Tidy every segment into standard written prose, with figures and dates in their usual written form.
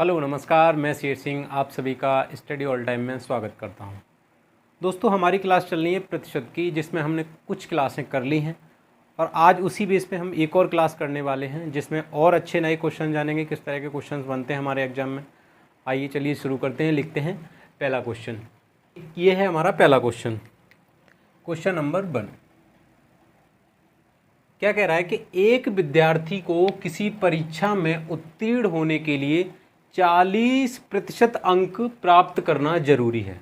Hello नमस्कार, मैं शेर सिंह आप सभी का स्टडी ऑल टाइम में स्वागत करता हूं। दोस्तों, हमारी क्लास चल रही है प्रतिशत की, जिसमें हमने कुछ क्लासें कर ली हैं और आज उसी बेस पे हम एक और क्लास करने वाले हैं जिसमें और अच्छे नए क्वेश्चन जानेंगे, किस तरह के क्वेश्चंस बनते हैं हमारे एग्जाम में। आइए चलिए शुरू करते हैं। लिखते हैं पहला क्वेश्चन। ये है हमारा पहला क्वेश्चन, क्वेश्चन नंबर 1। क्या कह रहा है कि एक विद्यार्थी को किसी परीक्षा में उत्तीर्ण होने के लिए 40% अंक प्राप्त करना जरूरी है।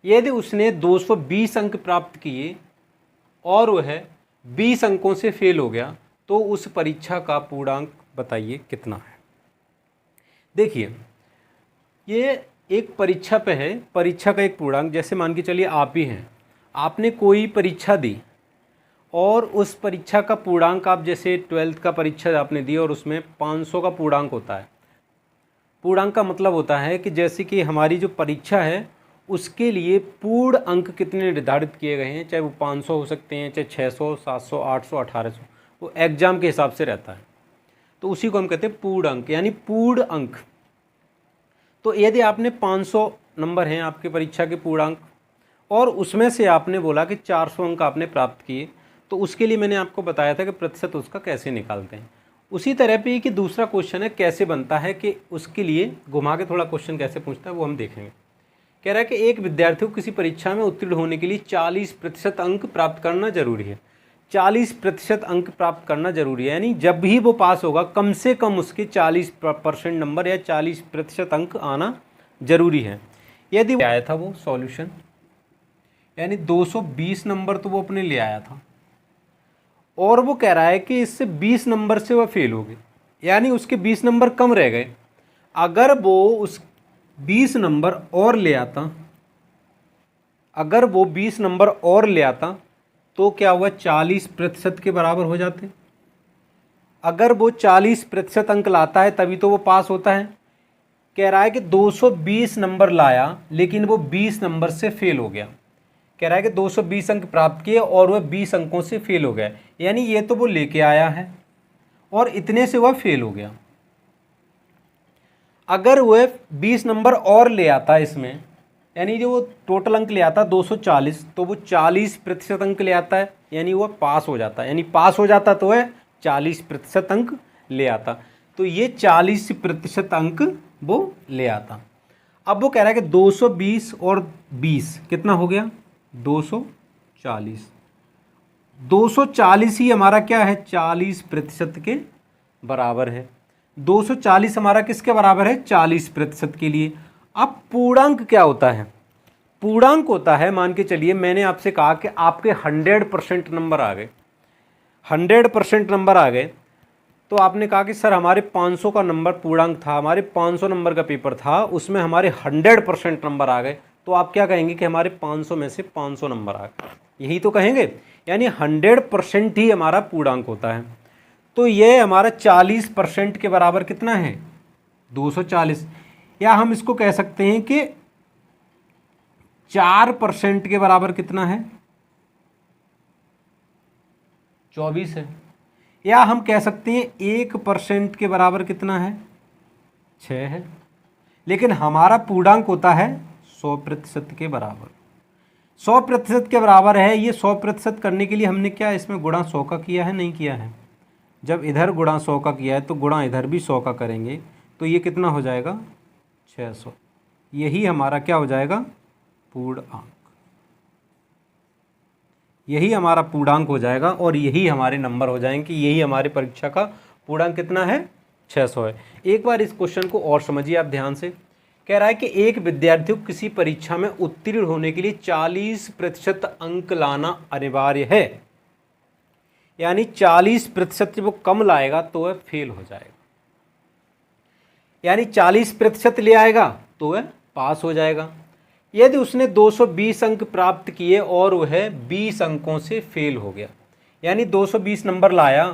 यदि उसने 220 अंक प्राप्त किए और वह 20 अंकों से फेल हो गया तो उस परीक्षा का पूर्णांक बताइए कितना है। देखिए, ये एक परीक्षा पे है, परीक्षा का एक पूर्णांक। जैसे मान के चलिए आप ही हैं, आपने कोई परीक्षा दी और उस परीक्षा का पूर्णांक, आप जैसे 12th का परीक्षा आपने दी और उसमें 500 का पूर्णांक होता है। पूर्णांक का मतलब होता है कि जैसे कि हमारी जो परीक्षा है उसके लिए पूर्ण अंक कितने निर्धारित किए गए हैं, चाहे वो 500 हो सकते हैं, चाहे 600, 700, 800, 1800, वो एग्ज़ाम के हिसाब से रहता है। तो उसी को हम कहते हैं पूर्ण अंक, यानी पूर्ण अंक। तो यदि आपने 500 नंबर हैं आपके परीक्षा के पूर्णांक और उसमें से आपने बोला कि 400 अंक आपने प्राप्त किए, तो उसके लिए मैंने आपको बताया था कि प्रतिशत उसका कैसे निकालते हैं। उसी तरह पे कि दूसरा क्वेश्चन है कैसे बनता है, कि उसके लिए घुमा के थोड़ा क्वेश्चन कैसे पूछता है वो हम देखेंगे। कह रहा है कि एक विद्यार्थी को किसी परीक्षा में उत्तीर्ण होने के लिए 40% अंक प्राप्त करना जरूरी है। 40% अंक प्राप्त करना जरूरी है, यानी जब भी वो पास होगा कम से कम उसके 40% नंबर या 40% अंक आना जरूरी है। यदि वो आया था वो सॉल्यूशन, यानी 220 नंबर तो वो अपने ले आया था और वो कह रहा है कि इससे 20 नंबर से वह फेल हो गए, यानी उसके 20 नंबर कम रह गए। अगर वो उस 20 नंबर और ले आता, अगर वो 20 नंबर और ले आता तो क्या हुआ, 40% के बराबर हो जाते। अगर वो 40% अंक लाता है तभी तो वो पास होता है। कह रहा है कि 220 नंबर लाया लेकिन वो 20 नंबर से फेल हो गया। कह रहा है कि 220 अंक प्राप्त किए और वह 20 अंकों से फेल हो गया, यानी ये तो वो लेके आया है और इतने से वह फेल हो गया। अगर वह 20 नंबर और ले आता इसमें, यानी जो वो टोटल अंक ले आता 240, तो वो 40% अंक ले आता है, यानी वह पास हो जाता है। यानी पास हो जाता तो वह 40% अंक ले आता, तो ये 40% अंक वो ले आता। अब वो कह रहा है कि 220 और 20 कितना हो गया, 240। 240 ही हमारा क्या है, 40% के बराबर है। 240 हमारा किसके बराबर है, 40% के लिए। अब पूर्णांक क्या होता है, पूर्णांक होता है, मान के चलिए मैंने आपसे कहा कि आपके 100% नंबर आ गए, 100% नंबर आ गए, तो आपने कहा कि सर हमारे 500 का नंबर पूर्णांक था, हमारे 500 नंबर का पेपर था, उसमें हमारे 100% नंबर आ गए, तो आप क्या कहेंगे कि हमारे 500 में से 500 नंबर आ गए, यही तो कहेंगे। यानी 100% ही हमारा पूर्णांक होता है। तो ये हमारा 40% के बराबर कितना है, 240। या हम इसको कह सकते हैं कि 4% के बराबर कितना है, 24 है। या हम कह सकते हैं 1% के बराबर कितना है, 6 है। लेकिन हमारा पूर्णांक होता है 100% के बराबर। 100% के बराबर है। ये 100% करने के लिए हमने क्या इसमें गुणा 100 का किया है, नहीं किया है। जब इधर गुणा 100 का किया है तो गुणा इधर भी 100 का करेंगे, तो ये कितना हो जाएगा, 600। यही हमारा क्या हो जाएगा, पूर्णांक। यही हमारा पूर्णांक हो जाएगा और यही हमारे नंबर हो जाएंगे कि यही हमारे परीक्षा का पूर्णांक कितना है, 600 है। एक बार इस क्वेश्चन को और समझिए आप ध्यान से। कह रहा है कि एक विद्यार्थी को किसी परीक्षा में उत्तीर्ण होने के लिए 40% अंक लाना अनिवार्य है, यानी 40% जब वो कम लाएगा तो वह फेल हो जाएगा, यानी 40% ले आएगा तो वह पास हो जाएगा। यदि उसने 220 अंक प्राप्त किए और वह 20 अंकों से फेल हो गया, यानी 220 नंबर लाया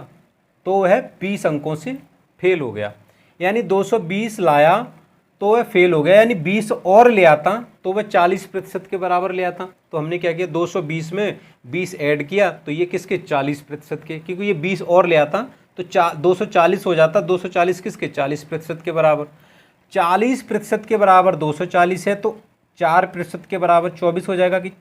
तो वह 20 अंकों से फेल हो गया, यानी 220 लाया तो वह फेल हो गया, यानी 20 और ले आता तो वह 40% के बराबर ले आता। तो हमने क्या किया, 220 में 20 ऐड किया तो ये किसके, 40% के, क्योंकि ये 20 और ले आता तो 240 हो जाता। 240 किसके, 40% के बराबर। 40% के बराबर 240 है, तो 4% के बराबर 24 हो जाएगा कि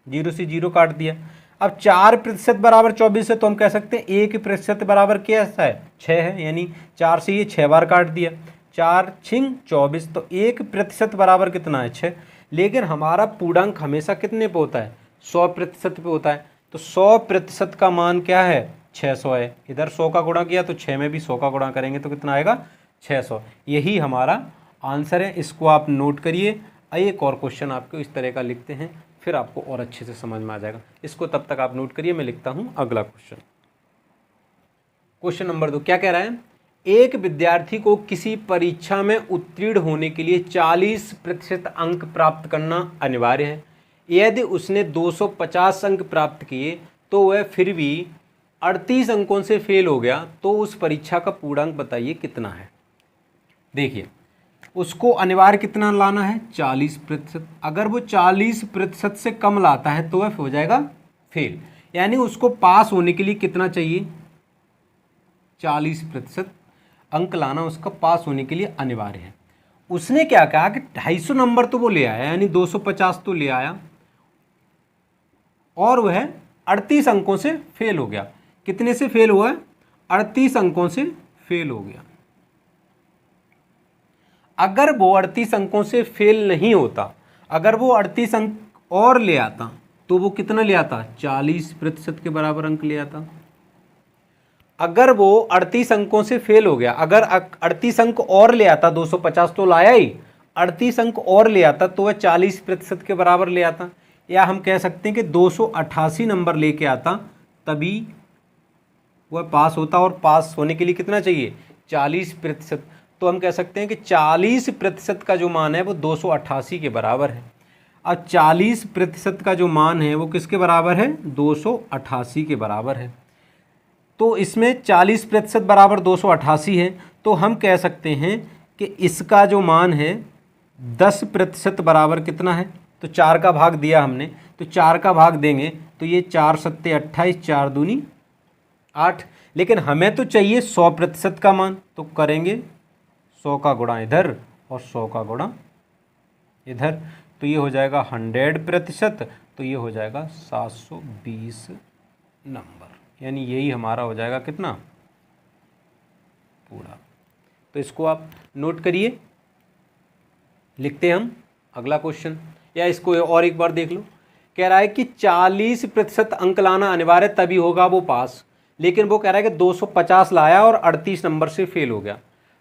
0 से 0 काट दिया। अब 4% बराबर 24 है, तो हम कह सकते हैं 1% बराबर कैसा है, 6 है, यानी 4 से ये 6 बार काट दिया, 4 छिंग 24, तो 1% बराबर कितना है, 6। लेकिन हमारा पूर्णांक हमेशा कितने पे होता है, 100% पे होता है, तो 100% का मान क्या है, 600 है। इधर 100 का गुणा किया तो 6 में भी 100 का गुणा करेंगे तो कितना आएगा, 600। यही हमारा आंसर है, इसको आप नोट करिए। एक और क्वेश्चन आपको इस तरह का लिखते हैं, फिर आपको और अच्छे से समझ में आ जाएगा। इसको तब तक आप नोट करिए, मैं लिखता हूँ अगला क्वेश्चन। क्वेश्चन नंबर 2 क्या कह रहा है, एक विद्यार्थी को किसी परीक्षा में उत्तीर्ण होने के लिए 40% अंक प्राप्त करना अनिवार्य है। यदि उसने 250 अंक प्राप्त किए तो वह फिर भी 38 अंकों से फेल हो गया, तो उस परीक्षा का पूर्णांक बताइए कितना है। देखिए, उसको अनिवार्य कितना लाना है, 40%। अगर वो 40% से कम लाता है तो वह हो जाएगा फेल, यानी उसको पास होने के लिए कितना चाहिए, 40% अंक लाना उसका पास होने के लिए अनिवार्य है। उसने क्या कहा कि 250 नंबर तो वो ले आया, यानी 250 तो ले आया, और वह 38 अंकों से फेल हो गया। कितने से फेल हुआ है, 38 अंकों से फेल हो गया। अगर वो 38 अंकों से फेल नहीं होता, अगर वो 38 अंक और ले आता तो वो कितना ले आता, 40% के बराबर अंक ले आता। अगर वो 38 अंकों से फेल हो गया, अगर 38 अंक और ले आता, 250 तो लाया ही, 38 अंक और ले आता तो वह 40% के बराबर ले आता। या हम कह सकते हैं कि 288 नंबर लेके आता, तभी वह पास होता, और पास होने के लिए कितना चाहिए, 40%। तो हम कह सकते हैं कि 40% का जो मान है वो 288 के बराबर है। अब 40% का जो मान है वो किसके बराबर है, 288 के बराबर है। तो इसमें 40% बराबर 288 है, तो हम कह सकते हैं कि इसका जो मान है 10% बराबर कितना है, तो 4 का भाग दिया हमने, तो 4 का भाग देंगे तो ये 4 सत्ते 28, 4 दूनी 8। लेकिन हमें तो चाहिए 100% का मान, तो करेंगे 100 का गुणा इधर और 100 का गुणा इधर, तो ये हो जाएगा 100%, तो ये हो जाएगा 720 नंबर, यानी यही हमारा हो जाएगा कितना, पूरा। तो इसको आप नोट करिए, लिखते हैं हम अगला क्वेश्चन, या इसको और एक बार देख लो। कह रहा है कि 40% अंक लाना अनिवार्य, तभी होगा वो पास। लेकिन वो कह रहा है कि 250 लाया और 38 नंबर से फेल हो गया।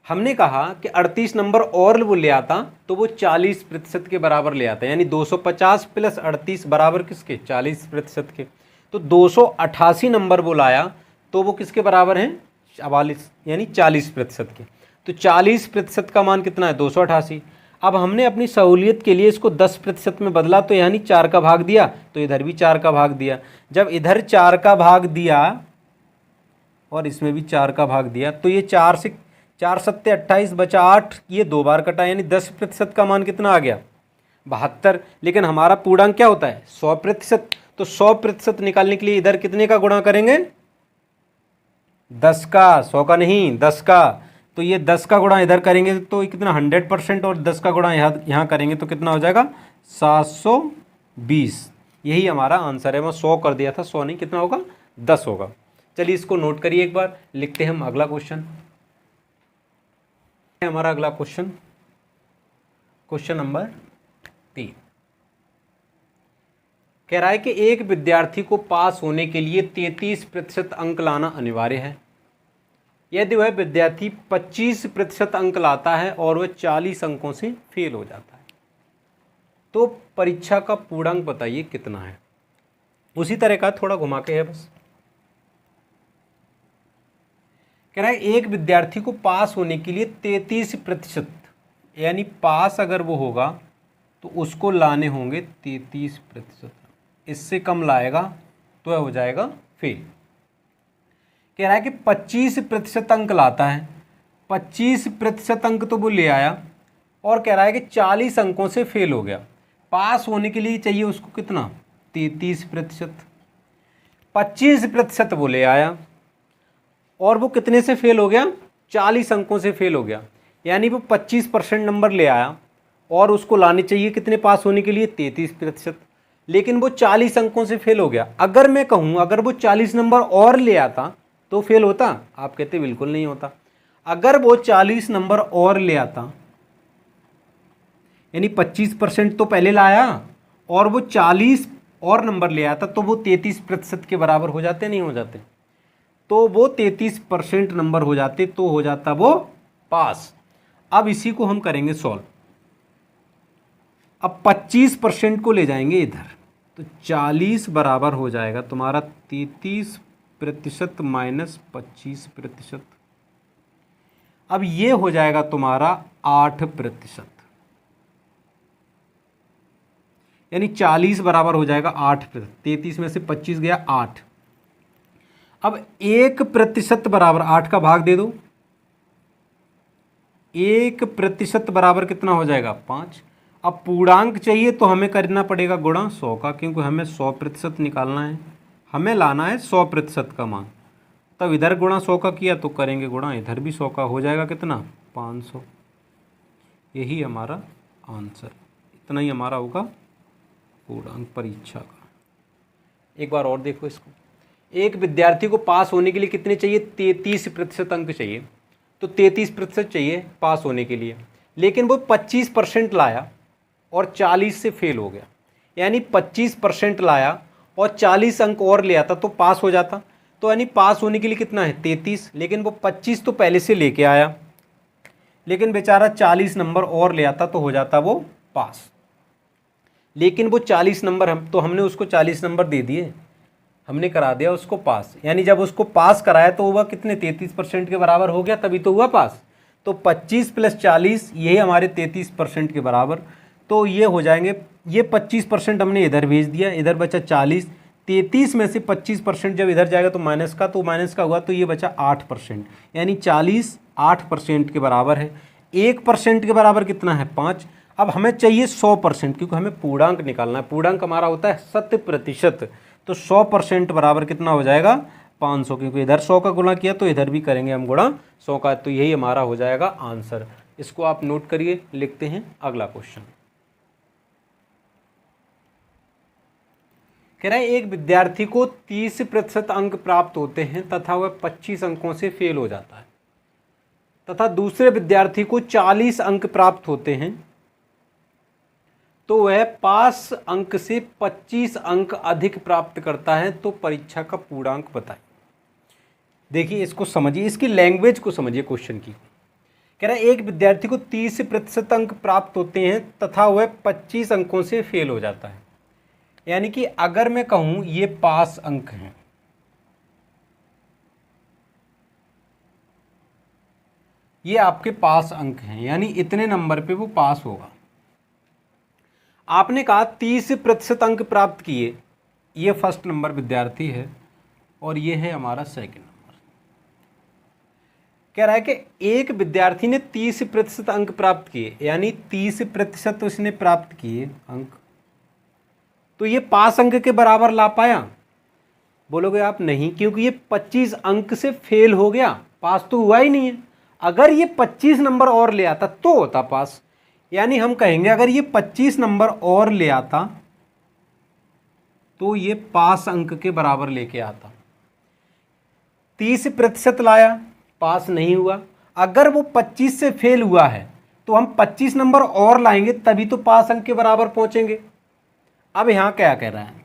हमने कहा कि 38 नंबर और वो ले आता तो वो 40% के बराबर ले आता, यानी 250 प्लस 38 बराबर किसके, 40% के। तो 288 नंबर वो लाया तो वो किसके बराबर हैं, 44, यानी 40% के। तो 40% का मान कितना है, 288। अब हमने अपनी सहूलियत के लिए इसको 10% में बदला, तो यानी 4 का भाग दिया, तो इधर भी 4 का भाग दिया। जब इधर 4 का भाग दिया और इसमें भी 4 का भाग दिया, तो ये 4 से 4 सत्ते 28 बचा 8, ये 2 बार कटा, यानी 10% का मान कितना आ गया, 72। लेकिन हमारा पूर्णांक क्या होता है, 100%। तो 100% निकालने के लिए इधर कितने का गुणा करेंगे, 10 का, 100 का नहीं, 10 का। तो ये 10 का गुणा इधर करेंगे तो कितना 100%, और 10 का गुणा यहाँ करेंगे तो कितना हो जाएगा 720। यही हमारा आंसर है। मैं 100 कर दिया था, 100 नहीं, कितना होगा 10 होगा। चलिए इसको नोट करिए एक बार, लिखते हैं हम अगला क्वेश्चन। हमारा अगला क्वेश्चन, क्वेश्चन नंबर 3 कह रहा है कि एक विद्यार्थी को पास होने के लिए 33% अंक लाना अनिवार्य है। यदि वह विद्यार्थी 25% अंक लाता है और वह 40 अंकों से फेल हो जाता है, तो परीक्षा का पूर्णांक बताइए कितना है। उसी तरह का थोड़ा घुमा के है बस। कह रहा है एक विद्यार्थी को पास होने के लिए 33%, यानी पास अगर वो होगा तो उसको लाने होंगे 33%, इससे कम लाएगा तो वह हो जाएगा फेल। कह रहा है कि 25% अंक लाता है, 25% अंक तो वो ले आया, और कह रहा है कि 40 अंकों से फेल हो गया। पास होने के लिए चाहिए उसको कितना, 33%। 25% वो ले आया और वो कितने से फेल हो गया, 40 अंकों से फेल हो गया। यानी वो 25% नंबर ले आया और उसको लाने चाहिए कितने पास होने के लिए 33%, लेकिन वो 40 अंकों से फेल हो गया। अगर मैं कहूँ अगर वो 40 नंबर और ले आता तो फेल होता? आप कहते बिल्कुल नहीं होता। अगर वो 40 नंबर और ले आता यानी 25% तो पहले लाया और वो 40 और नंबर ले आता तो वो 33% के बराबर हो जाते नहीं हो जाते? तो वो 33% नंबर हो जाते तो हो जाता वो पास। अब इसी को हम करेंगे सॉल्व। अब 25% को ले जाएंगे इधर तो 40 बराबर हो जाएगा तुम्हारा 33% माइनस 25%। अब ये हो जाएगा तुम्हारा 8%, यानी 40 बराबर हो जाएगा 8%। 33 में से 25 गया 8। अब 1% बराबर 8 का भाग दे दो, 1% बराबर कितना हो जाएगा 5। अब पूर्णांक चाहिए तो हमें करना पड़ेगा गुणा 100 का, क्योंकि हमें 100% निकालना है, हमें लाना है 100% का मान। तब इधर गुणा 100 का किया तो करेंगे गुणा इधर भी 100 का, हो जाएगा कितना 500। यही हमारा आंसर, इतना ही हमारा होगा पूर्णांक परीक्षा का। एक बार और देखो इसको। एक विद्यार्थी को पास होने के लिए कितने चाहिए 33% अंक चाहिए, तो 33% चाहिए पास होने के लिए, लेकिन वो 25% लाया और 40 से फेल हो गया। यानी 25% लाया और 40 अंक और ले आता तो पास हो जाता। तो यानी पास होने के लिए कितना है 33, लेकिन वो 25 तो पहले से लेके आया, लेकिन बेचारा 40 नंबर और ले आता तो हो जाता वो पास। लेकिन वो 40 नंबर हमने उसको 40 नंबर दे दिए, हमने करा दिया उसको पास। यानी जब उसको पास कराया तो हुआ कितने 33% के बराबर हो गया, तभी तो हुआ पास। तो 25 + 40 यही हमारे 33% के बराबर। तो ये हो जाएंगे, ये 25% हमने इधर भेज दिया, इधर बचा 40। 33 में से 25% जब इधर जाएगा तो माइनस का, तो माइनस का हुआ तो ये बचा 8%। यानी 40 8% के बराबर है। 1% के बराबर कितना है 5। अब हमें चाहिए 100%, क्योंकि हमें पूर्णांक निकालना है। पूर्णांक हमारा होता है 100%। तो 100% बराबर कितना हो जाएगा 500, क्योंकि इधर 100 का गुणा किया तो इधर भी करेंगे हम गुणा 100 का। तो यही हमारा हो जाएगा आंसर। इसको आप नोट करिए। लिखते हैं अगला क्वेश्चन। कह रहा है एक विद्यार्थी को 30% अंक प्राप्त होते हैं तथा वह 25 अंकों से फेल हो जाता है, तथा दूसरे विद्यार्थी को 40 अंक प्राप्त होते हैं तो वह पास अंक से 25 अंक अधिक प्राप्त करता है, तो परीक्षा का पूर्णांक बताएं। देखिए इसको समझिए, इसकी लैंग्वेज को समझिए क्वेश्चन की। कह रहा है एक विद्यार्थी को 30% अंक प्राप्त होते हैं तथा वह 25 अंकों से फेल हो जाता है। यानी कि अगर मैं कहूं ये पास अंक हैं, ये आपके पास अंक हैं, यानी इतने नंबर पे वो पास होगा। आपने कहा 30% अंक प्राप्त किए, ये फर्स्ट नंबर विद्यार्थी है और ये है हमारा सेकंड नंबर। कह रहा है कि एक विद्यार्थी ने 30% अंक प्राप्त किए, यानी 30% उसने प्राप्त किए अंक, तो ये पास अंक के बराबर ला पाया? बोलोगे आप नहीं, क्योंकि ये 25 अंक से फेल हो गया, पास तो हुआ ही नहीं है। अगर ये 25 नंबर और ले आता तो होता पास। यानी हम कहेंगे अगर ये 25 नंबर और ले आता तो ये पास अंक के बराबर लेके आता। 30% लाया, पास नहीं हुआ। अगर वो 25 से फेल हुआ है तो हम 25 नंबर और लाएंगे तभी तो पास अंक के बराबर पहुंचेंगे। अब यहां क्या कह रहा है,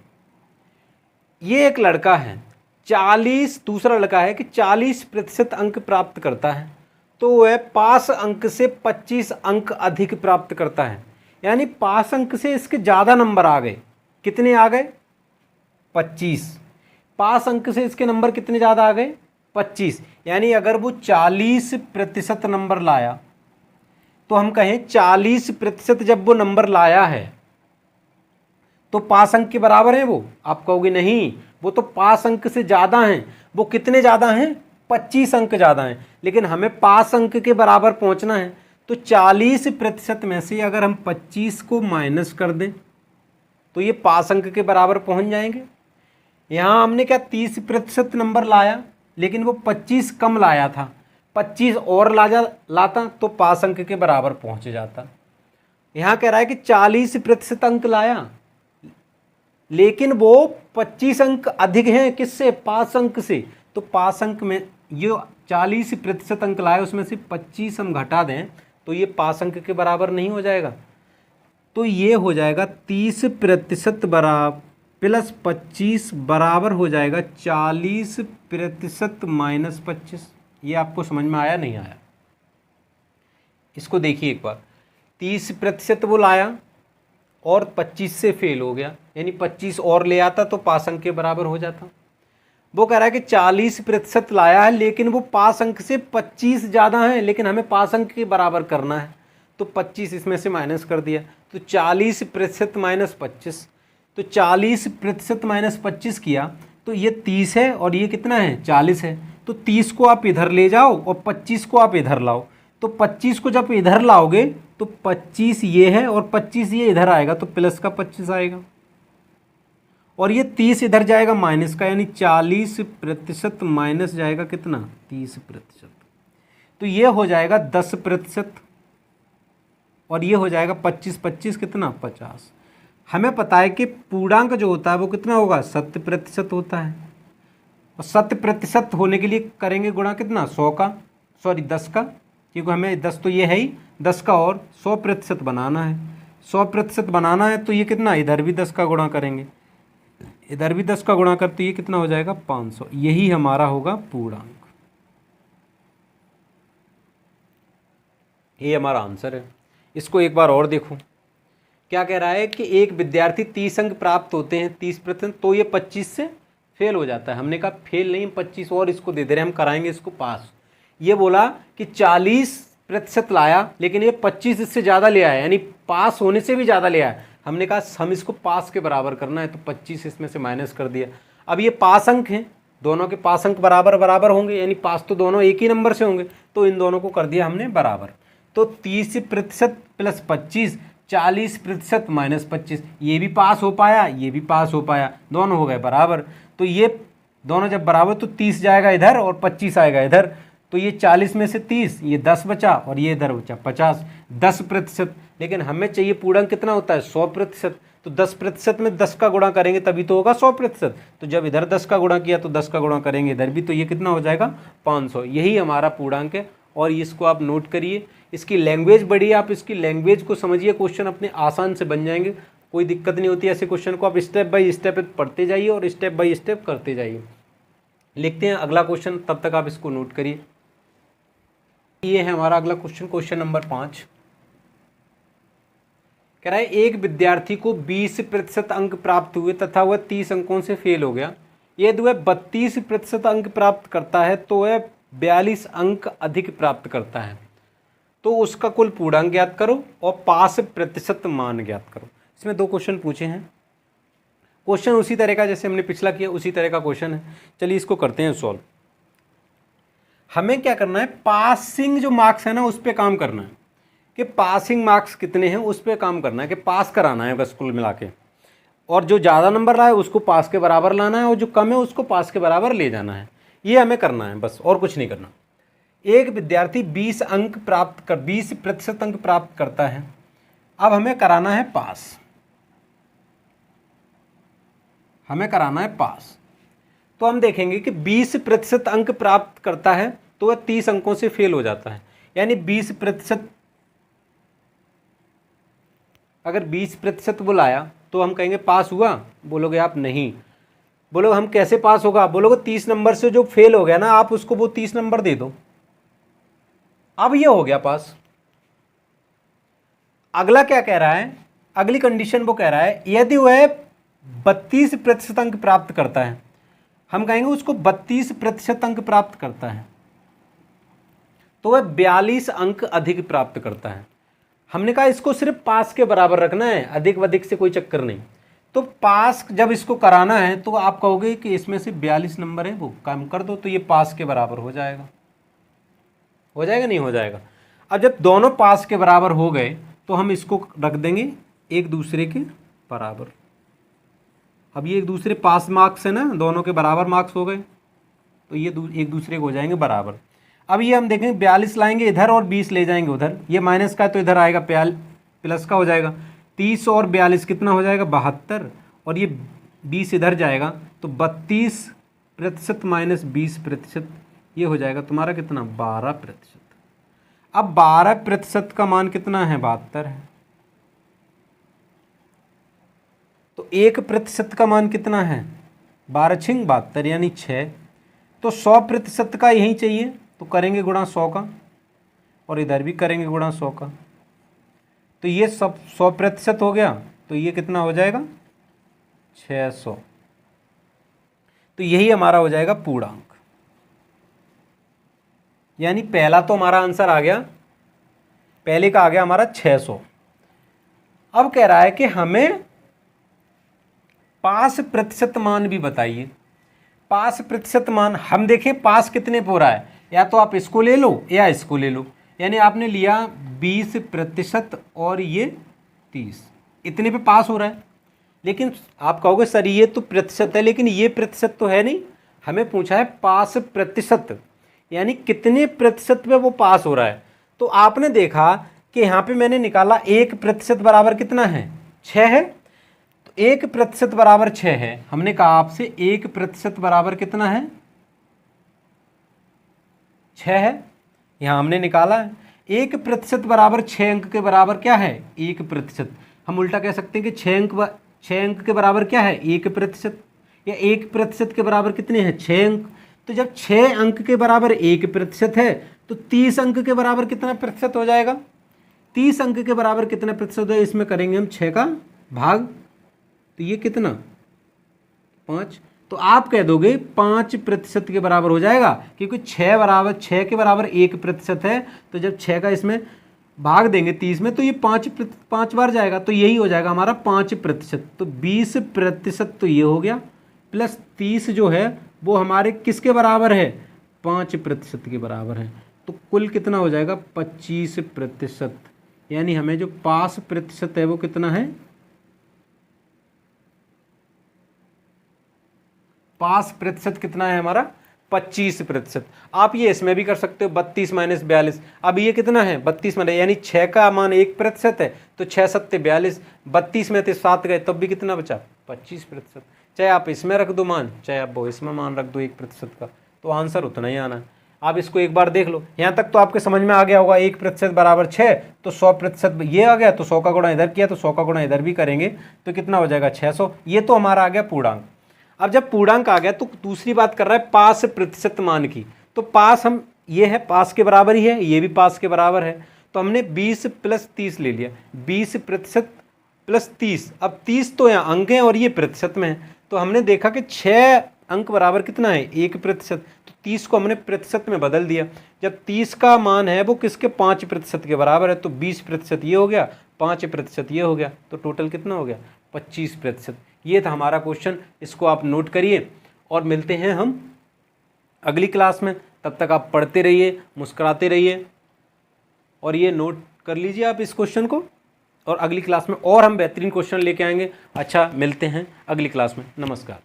ये एक लड़का है 40, दूसरा लड़का है कि 40% अंक प्राप्त करता है तो वह पास अंक से 25 अंक अधिक प्राप्त करता है। यानी पास अंक से इसके ज़्यादा नंबर आ गए। कितने आ गए 25। पास अंक से इसके नंबर कितने ज़्यादा आ गए 25। यानी अगर वो 40% नंबर लाया तो हम कहें 40% जब वो नंबर लाया है तो पास अंक के बराबर है वो? आप कहोगे नहीं, वो तो पास अंक से ज़्यादा हैं। वो कितने ज़्यादा हैं 25 अंक ज़्यादा हैं, लेकिन हमें पास अंक के बराबर पहुंचना है। तो 40% में से अगर हम 25 को माइनस कर दें तो ये पास अंक के बराबर पहुंच जाएंगे। यहाँ हमने क्या 30% नंबर लाया, लेकिन वो 25 कम लाया था। 25 और लाता तो पास अंक के बराबर पहुंच जाता। यहाँ कह रहा है कि 40% अंक लाया, लेकिन वो 25 अंक अधिक हैं किससे? पास अंक से। तो पास अंक में ये 40% अंक लाए, उसमें से 25 हम घटा दें तो ये पास अंक के बराबर नहीं हो जाएगा। तो ये हो जाएगा 30% बराबर प्लस 25 बराबर हो जाएगा 40% माइनस 25। ये आपको समझ में आया नहीं आया? इसको देखिए एक बार, 30% वो लाया और 25 से फेल हो गया, यानी 25 और ले आता तो पास अंक के बराबर हो जाता। वो कह रहा है कि 40% लाया है, लेकिन वो पास अंक से 25 ज़्यादा है, लेकिन हमें पास अंक के बराबर करना है, तो 25 इसमें से माइनस कर दिया, तो 40% माइनस 25। तो 40% माइनस 25 किया तो ये 30 है और ये कितना है? 40 है। तो 30 को आप इधर ले जाओ और 25 को आप इधर लाओ। तो 25 को जब इधर लाओगे तो 25 ये है और 25 ये इधर आएगा, तो प्लस का 25 आएगा, और ये 30 इधर जाएगा माइनस का, यानी 40% माइनस जाएगा कितना? 30%। तो ये हो जाएगा 10%, और ये हो जाएगा 25 कितना? 50। हमें पता है कि पूर्णांक जो होता है वो कितना होगा? 70% होता है, और 70% होने के लिए करेंगे गुणा कितना? 100 का, सॉरी 10 का, क्योंकि हमें 10 तो ये है ही, 10 का और 100% बनाना है। 100% बनाना है तो ये कितना? इधर भी 10 का गुणा करेंगे, इधर भी 10 का गुणा करते ये कितना हो जाएगा? 500। यही हमारा होगा पूर्णांक। ये हमारा आंसर है। इसको एक बार और देखो, क्या कह रहा है कि एक विद्यार्थी 30 अंक प्राप्त होते हैं 30%, तो ये 25 से फेल हो जाता है। हमने कहा फेल नहीं, 25 और इसको दे दे रहे हैं, हम कराएंगे इसको पास। ये बोला कि 40% लाया, लेकिन ये 25 इससे ज़्यादा ले आया, यानी पास होने से भी ज़्यादा ले आया। हमने कहा हम इसको पास के बराबर करना है, तो 25 इसमें से माइनस कर दिया। अब ये पास अंक हैं, दोनों के पास अंक बराबर बराबर होंगे, यानी पास तो दोनों एक ही नंबर से होंगे, तो इन दोनों को कर दिया हमने बराबर। तो 30% प्लस 25, 40% माइनस 25, ये भी पास हो पाया, ये भी पास हो पाया, दोनों हो गए बराबर। तो ये दोनों जब बराबर तो 30 जाएगा इधर और 25 आएगा इधर, तो ये 40 में से 30, ये 10 बचा और ये इधर बचा 50, 10%। लेकिन हमें चाहिए पूर्णांक कितना होता है? 100%। तो 10% में 10 का गुणा करेंगे तभी तो होगा 100%। तो जब इधर 10 का गुणा किया तो 10 का गुणा करेंगे इधर भी, तो ये कितना हो जाएगा? 500। यही हमारा पूर्णांक है, और इसको आप नोट करिए। इसकी लैंग्वेज बढ़िए, आप इसकी लैंग्वेज को समझिए, क्वेश्चन अपने आसान से बन जाएंगे, कोई दिक्कत नहीं होती। ऐसे क्वेश्चन को आप स्टेप बाय स्टेप पढ़ते जाइए और स्टेप बाय स्टेप करते जाइए। लिखते हैं अगला क्वेश्चन, तब तक आप इसको नोट करिए। ये है हमारा अगला क्वेश्चन, क्वेश्चन नंबर 5। कह रहा है एक विद्यार्थी को 20% अंक प्राप्त हुए तथा वह 30 अंकों से फेल हो गया। यदि वह 32% अंक प्राप्त करता है तो वह 42 अंक अधिक प्राप्त करता है, तो उसका कुल पूर्णांक ज्ञात करो और पास प्रतिशत मान ज्ञात करो। इसमें 2 क्वेश्चन पूछे हैं। क्वेश्चन उसी तरह का जैसे हमने पिछला किया, उसी तरह का क्वेश्चन है। चलिए इसको करते हैं सॉल्व। हमें क्या करना है? पासिंग जो मार्क्स है ना, उस पर काम करना है, कि पासिंग मार्क्स कितने हैं उस पर काम करना है, कि पास कराना है बस कुल मिला के। और जो ज़्यादा नंबर लाए उसको पास के बराबर लाना है, और जो कम है उसको पास के बराबर ले जाना है। ये हमें करना है बस, और कुछ नहीं करना। एक विद्यार्थी 20% अंक प्राप्त करता है। अब हमें कराना है पास, हमें कराना है पास। तो हम देखेंगे कि 20% अंक प्राप्त करता है तो वह 30 अंकों से फेल हो जाता है, यानी 20%, अगर 20% वो लाया तो हम कहेंगे पास हुआ। बोलोगे आप नहीं, बोलोगे हम कैसे पास होगा? बोलोगे 30 नंबर से जो फेल हो गया ना, आप उसको वो 30 नंबर दे दो, अब ये हो गया पास। अगला क्या कह रहा है? अगली कंडीशन वो कह रहा है यदि वह 32% अंक प्राप्त करता है, हम कहेंगे उसको 32% अंक प्राप्त करता है तो वह 42 अंक अधिक प्राप्त करता है। हमने कहा इसको सिर्फ पास के बराबर रखना है, अधिक वधिक से कोई चक्कर नहीं। तो पास जब इसको कराना है तो आप कहोगे कि इसमें से 42 नंबर है वो कम कर दो, तो ये पास के बराबर हो जाएगा। हो जाएगा नहीं हो जाएगा? अब जब दोनों पास के बराबर हो गए तो हम इसको रख देंगे एक दूसरे के बराबर। अब ये एक दूसरे पास मार्क्स है ना, दोनों के बराबर मार्क्स हो गए, तो ये एक दूसरे को हो जाएंगे बराबर। अब ये हम देखेंगे 42 लाएंगे इधर और 20 ले जाएंगे उधर, ये माइनस का है तो इधर आएगा प्लस का हो जाएगा। 30 और 42 कितना हो जाएगा 72, और ये 20 इधर जाएगा तो 32% माइनस 20%, ये हो जाएगा तुम्हारा कितना 12%। अब 12% का मान कितना है 72 है, तो 1% का मान कितना है 12 छिंग 72 यानी 6, तो 100% का यही चाहिए तो करेंगे गुणा 100 का, और इधर भी करेंगे गुणा 100 का, तो ये सब 100% हो गया, तो ये कितना हो जाएगा 600। तो यही हमारा हो जाएगा पूर्णांक, यानी पहला तो हमारा आंसर आ गया, पहले का आ गया हमारा 600। अब कह रहा है कि हमें पास प्रतिशत मान भी बताइए। पास प्रतिशत मान हम देखें पास कितने पे हो रहा है, या तो आप इसको ले लो या इसको ले लो, यानी आपने लिया 20% और ये 30, इतने पे पास हो रहा है। लेकिन आप कहोगे सर ये तो प्रतिशत है, लेकिन ये प्रतिशत तो है नहीं, हमें पूछा है पास प्रतिशत, यानी कितने प्रतिशत पे वो पास हो रहा है। तो आपने देखा कि यहाँ पे मैंने निकाला 1% बराबर कितना है 6 है, तो 1% बराबर 6 है। हमने कहा आपसे 1% बराबर कितना है 6 है, यहाँ हमने निकाला है 1% बराबर 6 अंक के बराबर क्या है 1%। हम उल्टा कह सकते हैं कि 6 अंक के बराबर क्या है 1%, या 1% के बराबर कितने हैं 6 अंक। तो जब 6 अंक के बराबर 1% है तो 30 अंक के बराबर कितना प्रतिशत हो जाएगा, 30 अंक के बराबर कितना प्रतिशत हो जाएगा, इसमें करेंगे हम 6 का भाग, तो ये कितना 5, तो आप कह दोगे 5% के बराबर हो जाएगा, क्योंकि 6 के बराबर 1% है, तो जब 6 का इसमें भाग देंगे 30 में तो ये 5 बार जाएगा, तो यही हो जाएगा हमारा 5%। तो 20% तो ये हो गया, प्लस 30 जो है वो हमारे किसके बराबर है 5% के बराबर है, तो कुल कितना हो जाएगा 25%। यानी हमें जो पास प्रतिशत है वो कितना है, पास प्रतिशत कितना है हमारा 25%। आप ये इसमें भी कर सकते हो 32 माइनस 42, अब ये कितना है 32 माइनस, यानी 6 का मान 1% है, तो 6 सत्ते 42, 32 में थे 7 गए तब भी कितना बचा 25%। चाहे आप इसमें रख दो मान, चाहे आप वो इसमें मान रख दो 1% का, तो आंसर उतना ही आना है। आप इसको एक बार देख लो, यहाँ तक तो आपके समझ में आ गया होगा। 1% बराबर 6, तो 100% ये आ गया, तो 100 का गुणा इधर किया तो 100 का गुणा इधर भी करेंगे तो कितना हो जाएगा 600। ये तो हमारा आ गया पूर्णांक। अब जब पूर्णांक आ गया तो दूसरी बात कर रहा है पास प्रतिशत मान की, तो पास हम ये है पास के बराबर ही है, ये भी पास के बराबर है, तो हमने 20 प्लस 30 ले लिया, 20% प्लस 30। अब 30 तो यहाँ अंक है और ये प्रतिशत में है, तो हमने देखा कि 6 अंक बराबर कितना है 1%, तो 30 को हमने प्रतिशत में बदल दिया। जब 30 का मान है वो किसके 5% के बराबर है, तो 20% ये हो गया, 5% ये हो गया, तो टोटल कितना हो गया 25%। ये था हमारा क्वेश्चन, इसको आप नोट करिए और मिलते हैं हम अगली क्लास में। तब तक आप पढ़ते रहिए, मुस्कुराते रहिए, और ये नोट कर लीजिए आप इस क्वेश्चन को, और अगली क्लास में और हम बेहतरीन क्वेश्चन लेके आएंगे। अच्छा, मिलते हैं अगली क्लास में। नमस्कार।